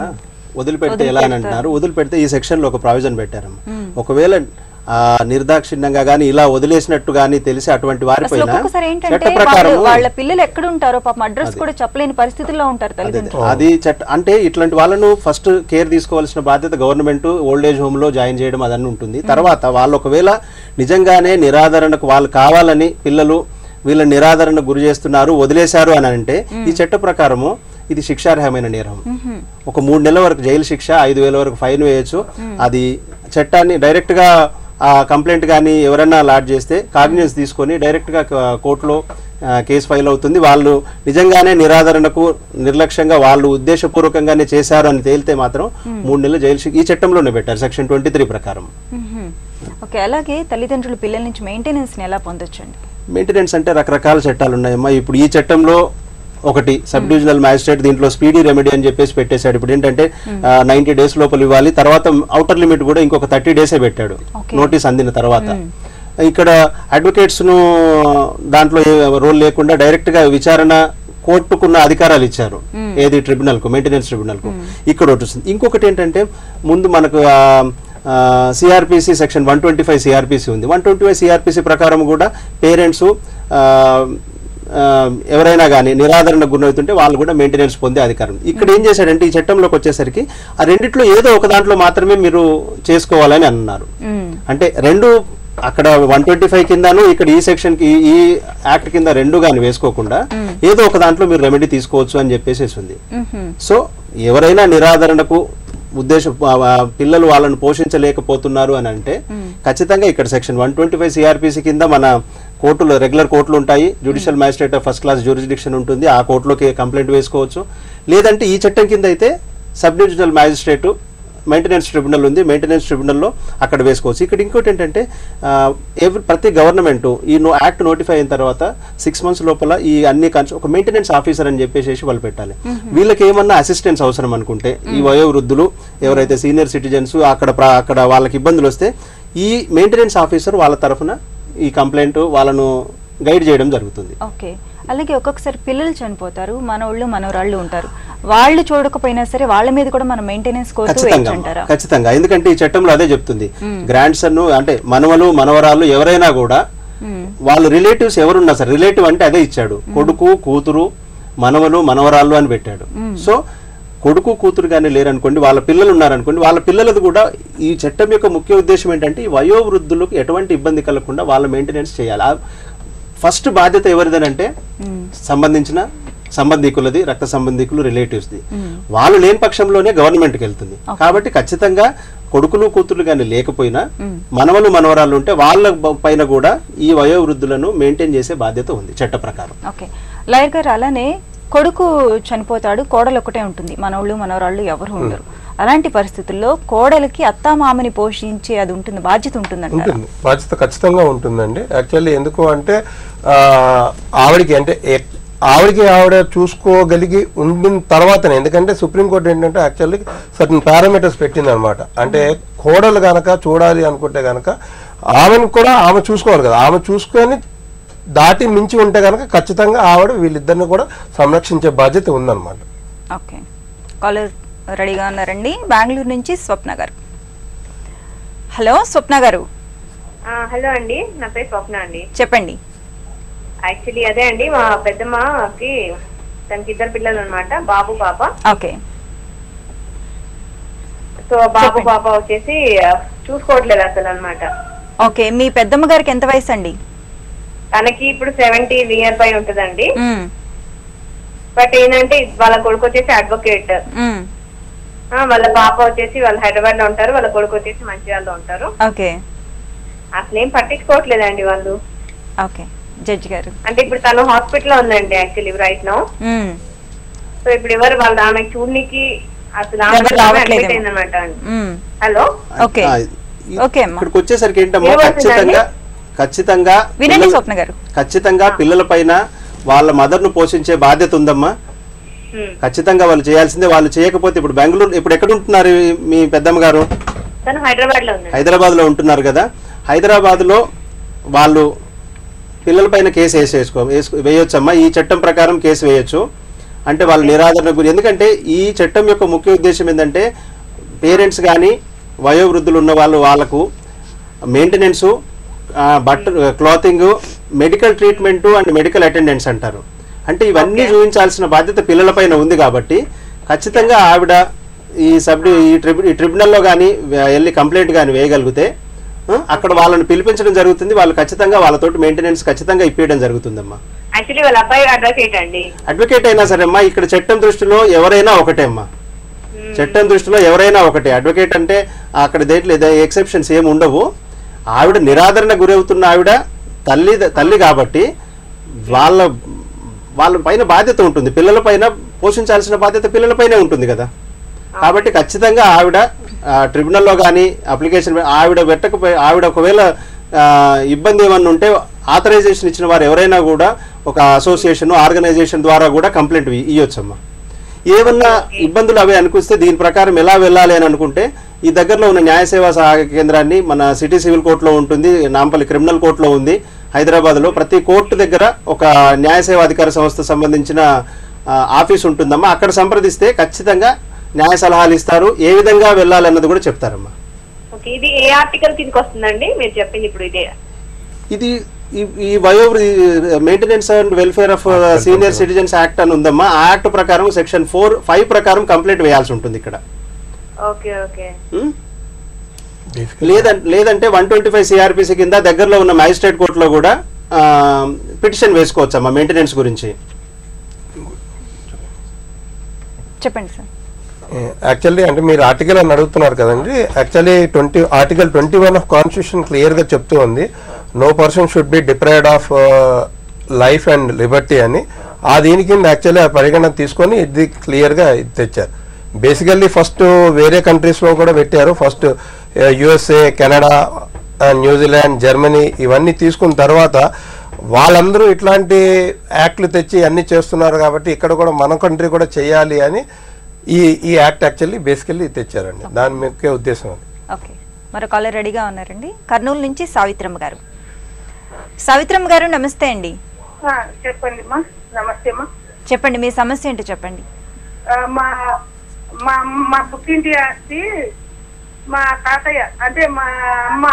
వదిలిపెడితే ఎలా అని అంటున్నారు. వదిలిపెడితే ఈ సెక్షన్ లో ఒక ప్రావిజన్ పెట్టారు. ఒకవేళ నిర్దాక్షిణ్యంగా గానీ ఇలా వదిలేసినట్టు గానీ తెలిసి అటువంటి వారిపైన చట్ట ప్రకారం వాళ్ళ పిల్లలు ఎక్కడ ఉంటారో పాపం అడ్రస్ కూడా చెప్పలేని పరిస్థితుల్లో ఉంటారు తల్లిదండ్రులు. అది చట్ట అంటే ఇట్లాంటి వాళ్ళను ఫస్ట్ కేర్ తీసుకోవాల్సిన బాధ్యత గవర్నమెంట్ ఓల్డ్ ఏజ్ హోమ్ లో జాయిన్ చేయడం అదన్నీ ఉంటుంది. తర్వాత వాళ్ళు ఒకవేళ నిజంగానే నిరాదరణకు వాళ్ళు కావాలని పిల్లలు వీళ్ళ నిరాదరణకు గురి చేస్తున్నారు, వదిలేశారు అని అంటే ఈ చట్ట ప్రకారము ఇది శిక్షార్హమైన నేరం. ఒక 3 నెలల వరకు జైలు శిక్ష, 5,000 వరకు ఫైన్ వేయచ్చు. అది చట్టాన్ని డైరెక్ట్ గా కంప్లైంట్ కానీ ఎవరైనా లాడ్జ్ చేస్తే కాగ్నిజెన్స్ తీసుకొని డైరెక్ట్ గా కోర్టులో కేసు ఫైల్ అవుతుంది. వాళ్ళు నిజంగానే నిరాదరణకు నిర్లక్ష్యంగా వాళ్ళు ఉద్దేశపూర్వకంగానే చేశారు అని తేలితే మాత్రం 3 నెలల జైలు శిక్ష ఈ చట్టంలోనే పెట్టారు, సెక్షన్ 23 ప్రకారం. ఓకే. అలాగే తల్లిదండ్రులు పిల్లల నుంచి మెయింటెనెన్స్ ని ఎలా పొందొచ్చండి? మెయింటెనెన్స్ అంటే రకరకాల చట్టాలు ఉన్నాయమ్మా. ఇప్పుడు ఈ చట్టంలో ఒకటి సబ్ డివిజనల్ మ్యాజిస్ట్రేట్ దీంట్లో స్పీడీ రెమెడీ అని చెప్పేసి పెట్టేశాడు. ఇప్పుడు ఏంటంటే 90 days లోపల ఇవ్వాలి. తర్వాత అవుటర్ లిమిట్ కూడా ఇంకొక 30 days పెట్టాడు నోటీస్ అందిన తర్వాత. ఇక్కడ అడ్వకేట్స్ ను దాంట్లో రోల్ లేకుండా డైరెక్ట్ గా విచారణ కోర్టుకున్న అధికారాలు ఇచ్చారు. ఏది ట్రిబ్యునల్ కు, మెయింటెనెన్స్ ట్రిబ్యునల్ కు. ఇక్కడ ఒకటి వస్తుంది. ఇంకొకటి ఏంటంటే ముందు మనకు సిఆర్పిసి సెక్షన్ 125 సిఆర్పిసి ఉంది. 125 సిఆర్పిసి ప్రకారం కూడా పేరెంట్స్ ఎవరైనా కానీ నిరాదరణ గురవుతుంటే వాళ్ళు కూడా మెయింటెనెన్స్ పొందే అధికారం. ఇక్కడ ఏం చేశాడంటే ఈ చట్టంలోకి వచ్చేసరికి ఆ రెండిట్లో ఏదో ఒక దాంట్లో మాత్రమే మీరు చేసుకోవాలని అన్నారు. అంటే రెండు అక్కడ 125 కిందను ఇక్కడ ఈ సెక్షన్ కి ఈ యాక్ట్ కింద రెండు గాని వేసుకోకుండా ఏదో ఒక దాంట్లో మీరు రెమెడీ తీసుకోవచ్చు అని చెప్పేసి ఉంది. సో ఎవరైనా నిరాదరణకు పిల్లలు వాళ్ళని పోషించలేకపోతున్నారు అని అంటే ఖచ్చితంగా ఇక్కడ సెక్షన్ 125 సిఆర్పిసి కింద మన కోర్టులు, రెగ్యులర్ కోర్టులు ఉంటాయి. Judicial magistrate of first class jurisdiction ఉంటుంది, ఆ కోర్టులోకి కంప్లైంట్ వేసుకోవచ్చు. లేదంటే ఈ చట్టం కింద అయితే sub divisional magistrate maintenance tribunal ఉంది, మెయింటెనెన్స్ ట్రిబ్యునల్లో అక్కడ వేసుకోవచ్చు. ఇక్కడ ఇంకోటి ఏంటంటే ప్రతి గవర్నమెంట్ ఈ యాక్ట్ నోటిఫై అయిన తర్వాత 6 months లోపల ఈ అన్ని ఒక మెయింటెనెన్స్ ఆఫీసర్ అని చెప్పేసి వాళ్ళు పెట్టాలి. వీళ్ళకి ఏమన్నా అసిస్టెన్స్ అవసరం అనుకుంటే ఈ వయోవృద్ధులు ఎవరైతే సీనియర్ సిటిజన్స్ అక్కడ వాళ్ళకి ఇబ్బందులు వస్తే ఈ మెయింటెనెన్స్ ఆఫీసర్ వాళ్ళ తరఫున ఈ కంప్లైంట్ వాళ్ళను గైడ్ చేయడం జరుగుతుంది. ఓకే. అలాగే ఒక్కొక్కసారి పిల్లలు చనిపోతారు, మనోళ్ళు మనవరాళ్ళు ఉంటారు, వాళ్ళు చూడకపోయినా సరే వాళ్ళ మీద కూడా మనం మెయింటెనెన్స్ ఖచ్చితంగా. ఎందుకంటే ఈ చట్టంలో అదే చెప్తుంది, గ్రాండ్ సన్ అంటే మనవలు మనవరాళ్ళు ఎవరైనా కూడా వాళ్ళ రిలేటివ్స్ ఎవరున్నా సరే, రిలేటివ్ అంటే అదే ఇచ్చాడు, కొడుకు కూతురు మనవలు మనవరాళ్ళు అని పెట్టాడు. సో కొడుకు కూతురు కానీ లేరనుకోండి, వాళ్ళ పిల్లలు ఉన్నారనుకోండి, వాళ్ళ పిల్లలది కూడా ఈ చట్టం యొక్క ముఖ్య ఉద్దేశం ఏంటంటే ఈ వయోవృద్ధులకు ఎటువంటి ఇబ్బంది కలగకుండా వాళ్ళ మెయింటెనెన్స్ చేయాలి. ఫస్ట్ బాధ్యత ఎవరిదనంటే సంబంధించిన సంబంధికులది, రక్త సంబంధికులు, రిలేటివ్స్ది. వాళ్ళు లేని పక్షంలోనే గవర్నమెంట్కి వెళ్తుంది. కాబట్టి ఖచ్చితంగా కొడుకులు కూతురు కానీ లేకపోయినా మనవలు మనవరాలు ఉంటే వాళ్ళ పైన కూడా ఈ వయోవృద్ధులను మెయింటైన్ చేసే బాధ్యత ఉంది చట్ట ప్రకారం. ఓకే లాయర్ గారు, అలానే కొడుకు చనిపోతాడు, కోడలు ఒకటే ఉంటుంది, మనవాళ్ళు మనవరాళ్ళు ఎవరు ఉండరు. అలాంటి పరిస్థితుల్లో కోడలికి అత్తామామని పోషించే అది ఉంటుంది, బాధ్యత ఉంటుందండి? ఉంటుంది, బాధ్యత ఖచ్చితంగా ఉంటుందండి. యాక్చువల్లీ ఎందుకు అంటే ఆవిడకి అంటే ఆవిడ చూసుకోగలిగి ఉండిన తర్వాతనే, ఎందుకంటే సుప్రీంకోర్టు ఏంటంటే యాక్చువల్లీ సర్టన్ పారామీటర్స్ పెట్టింది అనమాట. అంటే కోడలు గనక చూడాలి అనుకుంటే గనక ఆమెను కూడా ఆమె చూసుకోవాలి కదా, ఆమె చూసుకొని దాటి మించి ఉంటే కనుక ఖచ్చితంగా ఆవిడ వీళ్ళిద్దరిని కూడా సంరక్షించే బాధ్యత ఉందన్నమాట. ఓకే, కాలర్ రెడీగా ఉన్నారండి. బెంగళూరు నుంచి స్వప్న గారు. హలో స్వప్న గారు. హలో అండి, నా పేరు స్వప్న అండి. చెప్పండి. యాక్చువల్లీ అదే అండి, మా పెద్దమ్మకి తనకి 2 పిల్లలు అనమాట, బాబు పాప. ఓకే, సో బాబు పాప వచ్చేసి చూసుకోవట్లేదు అసలు అనమాట. ఓకే, మీ పెద్దమ్మ గారికి ఎంత వయసు అండి? తనకి ఇప్పుడు 70 ఇయర్ పై ఉంటుందండి. బట్ ఏంటంటే వాళ్ళ కొడుకు వచ్చేసి అడ్వకేట్, వాళ్ళ పాప వచ్చేసి వాళ్ళు హైదరాబాద్ లో ఉంటారు, వాళ్ళ కొడుకు వచ్చేసి మంచిర్యాలలో ఉంటారు. ఓకే, అసలేం పట్టించుకోవట్లేదండి వాళ్ళు. ఓకే జడ్జి గారు, అంటే ఇప్పుడు తను హాస్పిటల్ లో ఉందండి యాక్చువల్లీ రైట్ నౌ. సో ఇప్పుడు ఎవరు వాళ్ళ ఆమె చూడనికి అసలు అన్నమాట. హలో, ఓకే ఓకే, ఇక్కడికి వచ్చేసరికి ఏంటమ్మా, ఖచ్చితంగా పిల్లల పైన వాళ్ళ మదర్ ను పోషించే బాధ్యత ఉందమ్మా. ఖచ్చితంగా వాళ్ళు చేయాల్సిందే. వాళ్ళు చేయకపోతే ఇప్పుడు బెంగళూరు, ఇప్పుడు ఎక్కడ ఉంటున్నారు మీ పెద్దమ్మ గారు? హైదరాబాద్ లో ఉంటున్నారు కదా. హైదరాబాద్ లో వాళ్ళు పిల్లల పైన కేసు వేయొచ్చమ్మా. ఈ చట్టం ప్రకారం కేసు వేయొచ్చు. అంటే వాళ్ళ నిరాదరణ గురి, ఎందుకంటే ఈ చట్టం యొక్క ముఖ్య ఉద్దేశం ఏంటంటే పేరెంట్స్ కానీ వయోవృద్ధులు ఉన్న వాళ్ళకు maintenance, clothing, medical treatment and medical attendance అంటారు. అంటే ఇవన్నీ చూపించాల్సిన బాధ్యత పిల్లలపైన ఉంది. కాబట్టి ఖచ్చితంగా ఆవిడ ఈ ట్రిబ్యునల్లో కానీ వెళ్ళి కంప్లైంట్ కానీ వేయగలిగితే అక్కడ వాళ్ళని పిలిపించడం జరుగుతుంది. వాళ్ళు ఖచ్చితంగా వాళ్ళతోటి మెయింటెనెన్స్ ఖచ్చితంగా ఇప్పించడం జరుగుతుందమ్మా. అడ్వకేట్ అయినా సరే అమ్మా, ఇక్కడ చట్టం దృష్టిలో ఎవరైనా ఒకటే అమ్మా. చట్టం దృష్టిలో ఎవరైనా ఒకటే. అడ్వకేట్ అంటే అక్కడ దేంట్లో ఎక్సెప్షన్స్ ఏమి ఉండవు. ఆవిడ నిరాదరణ గురవుతున్న ఆవిడ తల్లి కాబట్టి వాళ్ళ పైన బాధ్యత ఉంటుంది. పిల్లల పైన పోషించాల్సిన బాధ్యత పిల్లలపైనే ఉంటుంది కదా. కాబట్టి ఖచ్చితంగా ఆవిడ ట్రిబ్యునల్లో కానీ అప్లికేషన్ ఆవిడ ఒకవేళ ఇబ్బంది ఏమన్నా ఉంటే ఆథరైజేషన్ ఇచ్చిన వారు ఎవరైనా కూడా ఒక అసోసియేషన్, ఆర్గనైజేషన్ ద్వారా కూడా కంప్లైంట్ ఇవ్వచ్చమ్మా. ఏమన్నా ఇబ్బందులు అవే అనిపిస్తే దీని ప్రకారం ఎలా వెళ్ళాలి అని అనుకుంటే ఈ దగ్గరలో ఉన్న న్యాయ సేవా సహాయక కేంద్రాన్ని, మన సిటీ సివిల్ కోర్టులో ఉంటుంది, నాంపల్లి క్రిమినల్ కోర్టులో ఉంది, హైదరాబాద్లో ప్రతి కోర్టు దగ్గర ఒక న్యాయ సేవా అధికార సంస్థ సంబంధించిన ఆఫీస్ ఉంటుందమ్మా. అక్కడ సంప్రదిస్తే ఖచ్చితంగా న్యాయ సలహాలు ఇస్తారు, ఏ విధంగా వెళ్ళాలన్నది కూడా చెప్తారమ్మా. ఇది ఏ ఆర్టికల్ కిందకి వస్తుందండి మీరు చెప్పింది ఇప్పుడు? ఇది ఈ maintenance and welfare of senior citizens act అని ఉందమ్మా. ఆ యాక్ట్ ప్రకారం సెక్షన్ 4(5) ప్రకారం కంప్లైంట్ వేయాల్సి ఉంటుంది ఇక్కడ. లేదంటే 125 CRPC కింద దగ్గరలో ఉన్న మ్యాజిస్ట్రేట్ కోర్టులో కూడా పిటిషన్ వేసుకోవచ్చమ్మా మెయింటెనెన్స్ గురించి. చెప్పండి సార్. యాక్చువల్లీ అంటే మీరు ఆర్టికల్ అని అడుగుతున్నారు కదండి. యాక్చువల్లీ ఆర్టికల్ 21 ఆఫ్ కాన్స్టిట్యూషన్ క్లియర్గా చెప్తూ ఉంది, no person should be deprived of life and liberty అని. ఆ దీని కింద యాక్చువల్లీ ఆ పరిగణన తీసుకొని ఇది క్లియర్గా తెచ్చారు. బేసికల్లీ ఫస్ట్ వేరే కంట్రీస్లో కూడా పెట్టారు. First USA, Canada, New Zealand, Germany ఇవన్నీ తీసుకున్న తర్వాత వాళ్ళందరూ ఇట్లాంటి యాక్ట్లు తెచ్చి అన్నీ చేస్తున్నారు. కాబట్టి ఇక్కడ కూడా మన కంట్రీ కూడా చేయాలి అని ఈ యాక్ట్ యాక్చువల్లీ బేసికల్లీ తెచ్చారండి. దాని ముఖ్య ఉద్దేశం అది. ఓకే, మరో కాలర్ రెడీగా ఉన్నారండి. కర్నూలు నుంచి సావిత్రమ్మ గారు. సావిత్రమ్మ గారు నమస్తే అండి. చెప్పండి మా. నమస్తే మా. చెప్పండి మీ సమస్య ఏంటో చెప్పండి. మా పుట్టింటి ఆస్తి మా తాతయ్య అంటే మా అమ్మ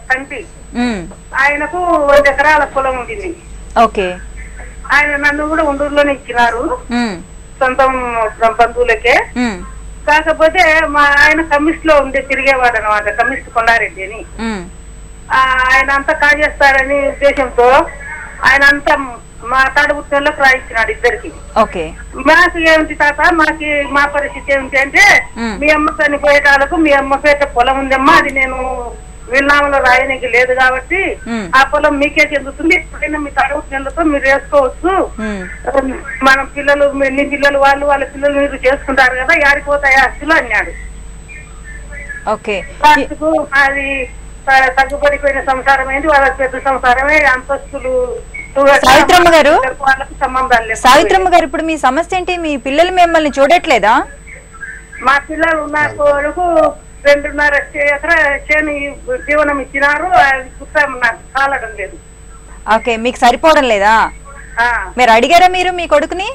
తండ్రి ఆయనకు 100 ఎకరాల పొలం ఉంటుంది. ఓకే, ఆయన నన్ను కూడా ఉండూరులోనే ఇచ్చినారు. సొంతం బంధువులకే. కాకపోతే మా ఆయన కమ్యూనిస్ట్ లో ఉండే తిరిగేవాడు అనమాట, కమ్యూనిస్ట్ కొండారెడ్డి అని. ఆయన అంతా కాజేస్తారని ఉద్దేశంతో ఆయన అంతా మా తాడుబుట్టలకు రాయించినాడు ఇద్దరికి. మాకు ఏమిటి తాత, మా పరిస్థితి ఏమిటి అంటే, మీ అమ్మ చనిపోయేటాలకు మీ అమ్మ పేట పొలం ఉందమ్మా, అది నేను విన్నామలో రాయనికి లేదు కాబట్టి ఆ పొలం మీకే చెందుతుంది, ఎప్పుడైనా మీ తాడుబుట్టలతో మీరు వేసుకోవచ్చు, మన పిల్లలు మీ పిల్లలు వాళ్ళ పిల్లలు మీరు చేసుకుంటారు కదా, యాడిపోతాయి ఆస్తులు అన్నాడు. అది తగ్గుపడిపోయిన సంసారం ఏంటి, వాళ్ళ పెద్ద సంసారమే, అంతస్తులు. సావిత్రమ్మ గారు, ఇప్పుడు మీ సమస్య ఏంటి? మీ పిల్లలు మిమ్మల్ని చూడట్లేదా? మా పిల్లలు నా కొడుకు 2.5 ఎకరా చేను జీవనం ఇచ్చినారు, అది పుస్తకం నాకు కాలడం లేదు. ఓకే, మీకు సరిపోవడం లేదా? మీరు అడిగారా మీరు మీ కొడుకుని?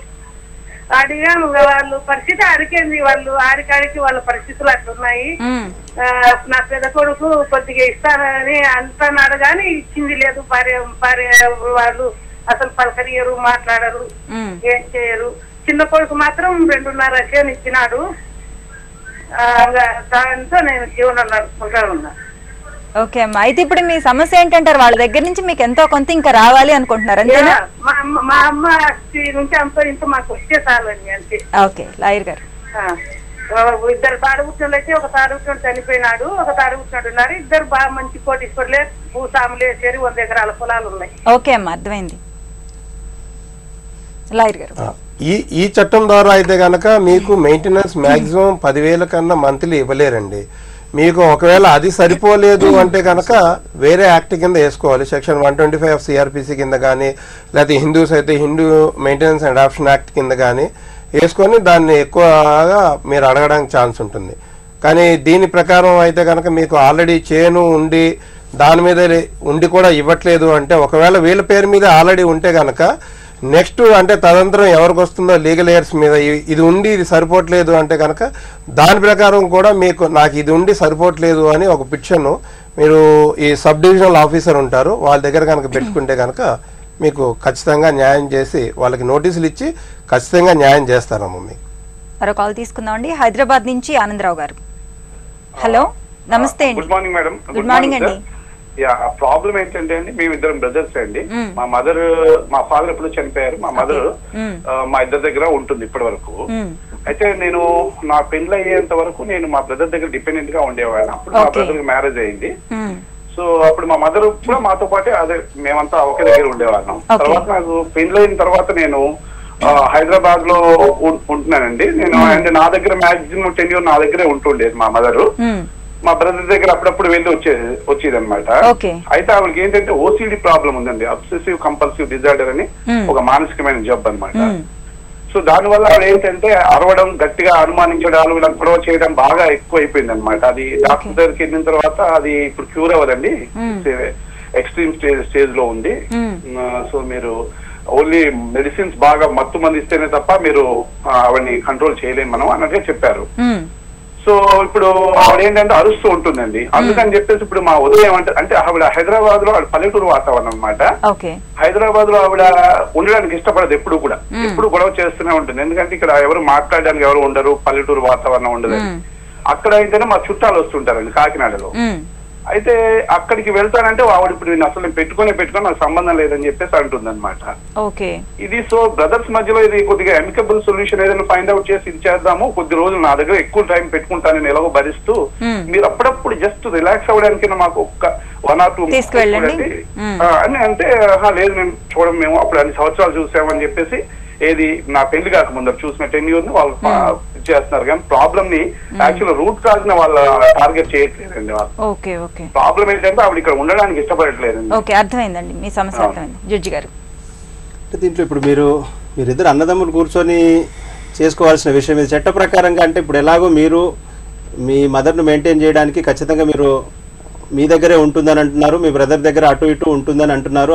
అడిగాను, వాళ్ళు పరిస్థితి అడిగింది, వాళ్ళు ఆడికాడికి వాళ్ళ పరిస్థితులు అట్లున్నాయి. నా పెద్ద కొడుకు కొద్దిగా ఇస్తానని అంటున్నాడు కానీ ఇచ్చింది లేదు. భార్య వాళ్ళు అసలు పలకరియరు, మాట్లాడరు, ఏం చేయరు. చిన్న కొడుకు మాత్రం 2.5 చేను ఇచ్చినాడు, దాంతో నేను జీవనం నడుపుకుంటా ఉన్నా. ఓకే అమ్మా, అయితే ఇప్పుడు మీ సమస్య ఏంటంటారు? వాళ్ళ దగ్గర నుంచి మీకు ఎంతో కొంత ఇంకా రావాలి అనుకుంటున్నారు అంతేనా? మా అమ్మ నుంచి అంతో ఇంత మాకు వచ్చే చాలు అని అంతే. ఓకే లాయర్ గారు, 2 తాడుబుట్టులు అయితే ఒక తాడుబుట్టు చనిపోయినాడు, ఒక తాడుబుట్టు ఉన్నారు, 2 బాగా మంచి కోటీశ్వర్లే, భూసాములే చేరి 100 ఎకరాల పొలాలు ఉన్నాయి. ఓకే అమ్మా, అర్థమైంది. లాయర్ గారు, ఈ చట్టం ద్వారా అయితే కనుక మీకు మెయింటెనెన్స్ మాక్సిమం 10,000 కన్నా మంత్లీ ఇవ్వలేరండి. మీకు ఒకవేళ అది సరిపోలేదు అంటే కనుక వేరే యాక్ట్ కింద వేసుకోవాలి, సెక్షన్ 125 ఆఫ్ సిఆర్పిసి కింద కానీ, లేకపోతే హిందూస్ అయితే Hindu maintenance and adoption act కింద కానీ వేసుకొని దాన్ని ఎక్కువగా మీరు అడగడానికి ఛాన్స్ ఉంటుంది. కానీ దీని ప్రకారం అయితే కనుక మీకు ఆల్రెడీ చేను ఉండి దాని మీద ఉండి కూడా ఇవ్వట్లేదు అంటే, ఒకవేళ వీళ్ళ పేరు మీద ఆల్రెడీ ఉంటే కనుక నెక్స్ట్ అంటే తదనంతరం ఎవరికి వస్తుందో లీగల్ ఎయిర్స్ మీద ఇది ఉండి ఇది సరిపోవట్లేదు అంటే కనుక దాని ప్రకారం కూడా మీకు నాకు ఇది ఉండి సరిపోవట్లేదు అని ఒక పిటిషన్ మీరు ఈ సబ్ డివిజనల్ ఆఫీసర్ ఉంటారు వాళ్ళ దగ్గర కనుక పెట్టుకుంటే కనుక మీకు ఖచ్చితంగా న్యాయం చేసి వాళ్ళకి నోటీసులు ఇచ్చి ఖచ్చితంగా న్యాయం చేస్తారమ్మ. మీకు మరో కాల్ తీసుకుందామండి. హైదరాబాద్ నుంచి ఆనందరావు గారు. హలో, నమస్తే అండి. Good morning madam. Good morning అండి. ప్రాబ్లం ఏంటంటే అండి, మేము 2 బ్రదర్స్ అండి. మా ఫాదర్ ఎప్పుడు చనిపోయారు, మా మదర్ మా ఇద్దరి దగ్గర ఉంటుంది ఇప్పటి వరకు. అయితే నేను నా పెళ్లి అయ్యేంత వరకు నేను మా బ్రదర్ దగ్గర డిపెండెంట్ గా ఉండేవాడిని. అప్పుడు మా బ్రదర్ మ్యారేజ్ అయింది. సో అప్పుడు మా మదర్ కూడా మాతో పాటే అదే మేమంతా ఒకే దగ్గర ఉండేవాళ్ళం. తర్వాత నాకు పెళ్లి అయిన తర్వాత నేను హైదరాబాద్ లో ఉంటున్నానండి. నేను అండ్ నా దగ్గర మాక్సిమం 10 years నా దగ్గరే ఉంటుండేది మా మదర్. మా బ్రదర్ దగ్గర అప్పుడప్పుడు వెళ్ళి వచ్చేది అనమాట. అయితే ఆవిడకి ఏంటంటే ఓసిడి ప్రాబ్లం ఉందండి, అబ్సెసివ్ కంపల్సివ్ డిజార్డర్ అని ఒక మానసికమైన జబ్బు అనమాట. సో దానివల్ల ఆవిడ ఏంటంటే అరవడం, గట్టిగా అనుమానించడాలు, ఇలా గొడవ చేయడం బాగా ఎక్కువ అయిపోయింది అనమాట. అది డాక్టర్ దగ్గరికి వెళ్ళిన తర్వాత అది ఇప్పుడు క్యూర్ అవ్వదండి, ఎక్స్ట్రీమ్ స్టేజ్ లో ఉంది. సో మీరు ఓన్లీ మెడిసిన్స్ బాగా మత్తు మంది ఇస్తేనే తప్ప మీరు ఆవిడని కంట్రోల్ చేయలేము మనం అన్నట్టుగా చెప్పారు. సో ఇప్పుడు ఆవిడ ఏంటంటే అరుస్తూ ఉంటుందండి. అందుకని చెప్పేసి ఇప్పుడు మా ఉదయం అంటే ఆవిడ హైదరాబాద్ లో పల్లెటూరు వాతావరణం అనమాట. హైదరాబాద్ లో ఆవిడ ఉండడానికి ఇష్టపడదు, ఎప్పుడు కూడా ఎప్పుడు గొడవ చేస్తూనే ఉంటుంది. ఎందుకంటే ఇక్కడ ఎవరు మాట్లాడడానికి ఎవరు ఉండరు, పల్లెటూరు వాతావరణం ఉండదని. అక్కడ అయితేనే మా చుట్టాలు వస్తుంటారండి కాకినాడలో. అయితే అక్కడికి వెళ్తానంటే ఆవిడ ఇప్పుడు నేను అసలు పెట్టుకుని నాకు సంబంధం లేదని చెప్పేసి అంటుంది అనమాట. ఇది సో బ్రదర్స్ మధ్యలో ఇది కొద్దిగా అమికబుల్ సొల్యూషన్ ఏదైనా ఫైండ్ అవుట్ చేసి ఇది చేద్దాము, కొద్ది రోజులు నా దగ్గర ఎక్కువ టైం పెట్టుకుంటాను నేను ఎలాగో భరిస్తూ, మీరు అప్పుడప్పుడు జస్ట్ రిలాక్స్ అవ్వడానికి నాకు 1 or 2 అని అంటే, లేదు నేను చూడం, మేము అప్పుడు అన్ని సంవత్సరాలు చూసామని చెప్పేసి ఏది నా పెళ్లి కాక ముందర చూసిన 10 years వాళ్ళు చేస్తున్నారు. కానీ ప్రాబ్లమ్ ని యాక్చువల్ రూట్ కాజ్ ని వాళ్ళ టార్గెట్ చేయట్లేదండి. వాళ్ళు ప్రాబ్లం ఏంటంటే ఆవిడ ఇక్కడ ఉండడానికి ఇష్టపడట్లేదండి. అర్థమైందండి మీ సమస్య, అర్థమైంది. జడ్జి గారు, దీంట్లో ఇప్పుడు మీరిద్దరు అన్నదమ్ములు కూర్చొని చేసుకోవాల్సిన విషయం ఇది చట్ట ప్రకారంగా. అంటే ఇప్పుడు ఎలాగో మీరు మీ మదర్ను మెయింటైన్ చేయడానికి ఖచ్చితంగా మీరు మీ దగ్గరే ఉంటుందని అంటున్నారు, మీ బ్రదర్ దగ్గర అటు ఇటు ఉంటుందని అంటున్నారు,